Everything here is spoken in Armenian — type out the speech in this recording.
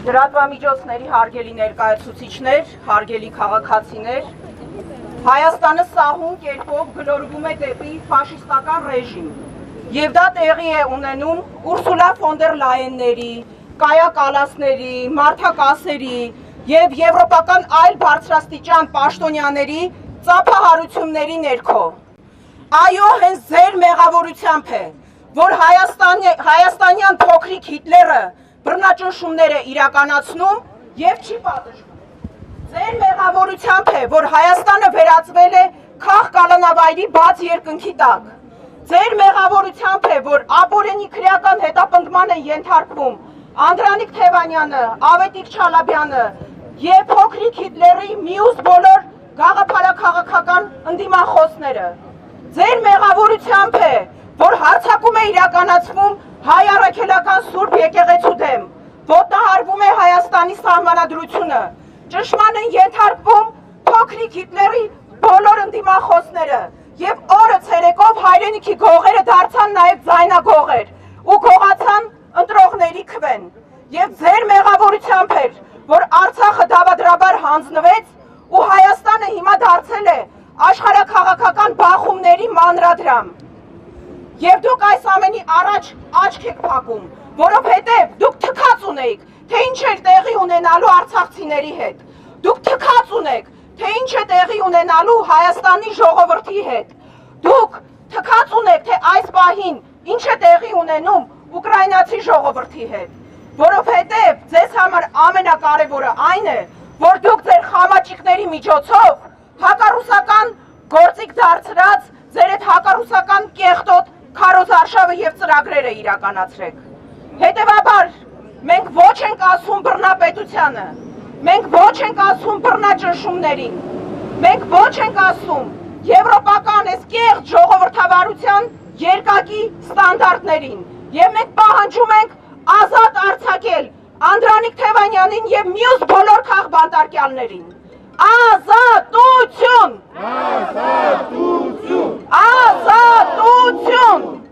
Լրատվամիջոցների հարգելի ներկայացուցիչներ, հարգելի քաղաքացիներ, Հայաստանը սահուն կերպով գլորվում է դեպի ֆաշիստական ռեժիմ, եւ դա տեղի է ունենում Ուրսուլա ֆոն դեր Լայենների, Կայա Կալասների, Մարթա Կասերի եւ եվրոպական այլ բարձրաստիճան պաշտոնյաների ծափահարությունների ներքո։ Այո, հենց ձեր մեղավորությամբ է, որ հայաստանյան փոքրիկ Հիտլերը բռնաճնշումներ է իրականացնում եւ չի պատժվում։ Ձեր մեղավորությամբ է, որ Հայաստանը վերածվել է քահ կալանավայրի բաց երկնքի տակ։ Ձեր մեղավորությամբ է, որ ապօրինի քրեական հետապնդման են ենթարկվում Անդրանիկ Թևանյանը, Ավետիք Չալաբյանը եւ փոքրիկ Հիտլերի մյուս բոլոր գաղափարաքաղաքական ընդդիմախոսները։ Ձեր մեղավորությամբ է, որ հարձակում է իրականացվում հայ առաքելական Սուրբ եկեղեցու դեմ, ոտնահարվում է Հայաստանի սահմանադրությունը, ճնշման են ենթարկվում փոքրիկ Հիտլերի բոլոր ընդդիմախոսները եւ օրը ցերեկով հայրենիքի գողերը դարձան նաեւ ձայնագողեր ու գողացան ընտրողների քվեն։ Եվ ձեր մեղավորությամբ էր, որ Արցախը դավադրաբար հանձնվեց ու Հայաստանը հիմա դարձել է աշխարհաքաղաքական բախումների մանրադրամ։ Եվ դուք այս ամենի առաջ աչք եք փակում, որովհետև դուք թքած ունեիք, թե ինչ էր տեղի ունենալու արցախցիների հետ։ Դուք թքած ունեք, թե ինչ է տեղի ունենալու Հայաստանի ժողովրդի հետ։ Դուք թքած ունեք, թե այս պահին ինչ է տեղի ունենում ուկրաինացի ժողովրդի հետ։ Որովհետև ձեզ համար ամենակարևորը այն է, որ դուք ձեր խամաճիկների միջոցով հակառուսական գործիք դարձրած ձեր այդ հակառուսական կեղտոտ քարոզարշավը եւ ծրագրերը իրականացրեք։ Հետևաբար մենք ոչ ենք ասում բռնապետությանը, մենք ոչ ենք ասում բռնաճնշումներին, մենք ոչ ենք ասում եվրոպական այս կեղծ ժողովրդավարության երկակի ստանդարտներին եւ մենք պահանջում ենք ազատ արձակել Անդրանիկ Թևանյանին եւ մյուս բոլոր քաղբանտարկյալներին։ Ազատություն! Ազատություն! Ազատություն!